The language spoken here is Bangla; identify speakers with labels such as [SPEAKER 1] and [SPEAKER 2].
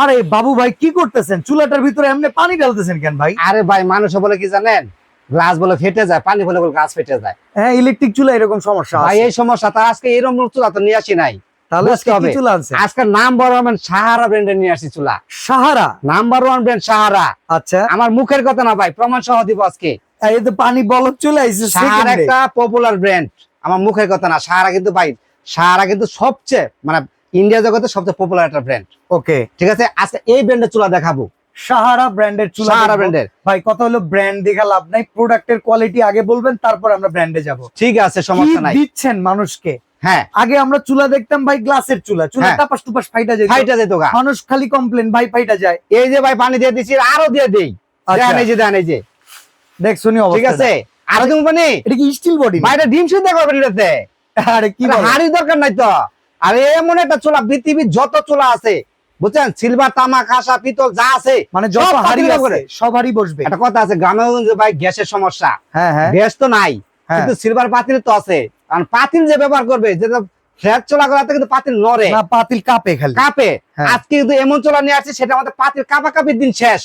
[SPEAKER 1] আরে বাবু ভাই কি করতেছেন? চুলাটার ভিতরে এমনি পানি ঢালতেছেন কেন ভাই?
[SPEAKER 2] আরে ভাই মানুষ বলে কি জানেন, গ্লাস বলে ফেটে যায়, পানি বলে গ্লাস ফেটে যায়।
[SPEAKER 1] হ্যাঁ, ইলেকট্রিক চুলা এরকম সমস্যা
[SPEAKER 2] ভাই
[SPEAKER 1] আছে।
[SPEAKER 2] এই সমস্যা, তা আজকে এরকম চুলা তো নিয়ে আসি নাই।
[SPEAKER 1] তাহলে
[SPEAKER 2] বুঝতে
[SPEAKER 1] আজকে কি
[SPEAKER 2] হবে।
[SPEAKER 1] চুলা আনছেন?
[SPEAKER 2] আজকে নাম্বার ওয়ান সাহারা ব্র্যান্ডের নিয়ে আসি চুলা।
[SPEAKER 1] Sahara?
[SPEAKER 2] Number one brand Sahara.
[SPEAKER 1] আচ্ছা,
[SPEAKER 2] আমার মুখের কথা না ভাই, প্রমাণ সহ দিব আজকে।
[SPEAKER 1] এই তো পানি বলক চলে আইছে
[SPEAKER 2] সাহারা
[SPEAKER 1] সেকেন্ডে।
[SPEAKER 2] একটা পপুলার ব্র্যান্ড, আমার মুখের কথা না। সাহারা কিন্তু ভাই, সাহারা কিন্তু সবচেয়ে মানে ইন্ডিয়া জগতে সবচেয়ে পপুলার একটা ব্র্যান্ড।
[SPEAKER 1] ওকে,
[SPEAKER 2] ঠিক আছে, আজকে এই ব্র্যান্ডের চুলা দেখাবো।
[SPEAKER 1] সাহারা ব্র্যান্ডের চুলা।
[SPEAKER 2] সাহারা
[SPEAKER 1] দেখবো।
[SPEAKER 2] ব্র্যান্ডের।
[SPEAKER 1] ভাই কথা হলো ব্র্যান্ড দেখা লাভ নাই, প্রোডাক্টের কোয়ালিটি আগে বলবেন, তারপর আমরা ব্র্যান্ডে যাব।
[SPEAKER 2] ঠিক আছে, সমস্যা নাই।
[SPEAKER 1] দিচ্ছেন মানুষকে?
[SPEAKER 2] হ্যাঁ,
[SPEAKER 1] আগে আমরা চুলা দেখতাম ভাই গ্লাসের চুলা, চুলা
[SPEAKER 2] হ্যাঁ।
[SPEAKER 1] টাপাস টুপাস ফাইটা যেত,
[SPEAKER 2] ফাইটা যেত গা।
[SPEAKER 1] মানুষ খালি কমপ্লেন ভাই ফাইটা যায়।
[SPEAKER 2] এই যে ভাই পানি দিয়ে দিছি, আরো দিয়ে দেই।
[SPEAKER 1] আচ্ছা।
[SPEAKER 2] দেখেন এই যে, দেখেন এই যে,
[SPEAKER 1] দেখছনি
[SPEAKER 2] ঠিক
[SPEAKER 1] অবস্থা?
[SPEAKER 2] আছে, আরো দিব পানি।
[SPEAKER 1] এটা কি স্টিল বডি?
[SPEAKER 2] ভাই এটা ডিম সিদ্ধ করবেন এটাতে।
[SPEAKER 1] আরে কি
[SPEAKER 2] এটা
[SPEAKER 1] বলেন?
[SPEAKER 2] হাড়ি দরকার নাই তো। আরে এমন একটা চুলা, পৃথিবীর যত চুলা আছে বুঝছেন, সিলভার, তামা, কাঁসা, পিতল যা আছে
[SPEAKER 1] মানে যত
[SPEAKER 2] সব
[SPEAKER 1] হাড়ি
[SPEAKER 2] পাতিলে
[SPEAKER 1] আছে
[SPEAKER 2] করে।
[SPEAKER 1] সব হাড়ি বসবে।
[SPEAKER 2] একটা কথা আছে গ্রামেগঞ্জে ভাই, গ্যাসের সমস্যা।
[SPEAKER 1] হ্যাঁ হ্যাঁ
[SPEAKER 2] গ্যাস তো নাই,
[SPEAKER 1] হ্যাঁ।
[SPEAKER 2] কিন্তু সিলভার পাতিল তো আছে। কারণ পাতিল যে ব্যবহার করবে, যেটা ফ্ল্যাট চুলা গুলাতে কিন্তু পাতিল নড়ে,
[SPEAKER 1] না পাতিল কাঁপে খালি।
[SPEAKER 2] কাঁপে।
[SPEAKER 1] হ্যাঁ।
[SPEAKER 2] আজকে কিন্তু এমন চুলা নিয়ে আসছে, সেটা আমাদের পাতিল কাঁপাকাপির দিন শেষ।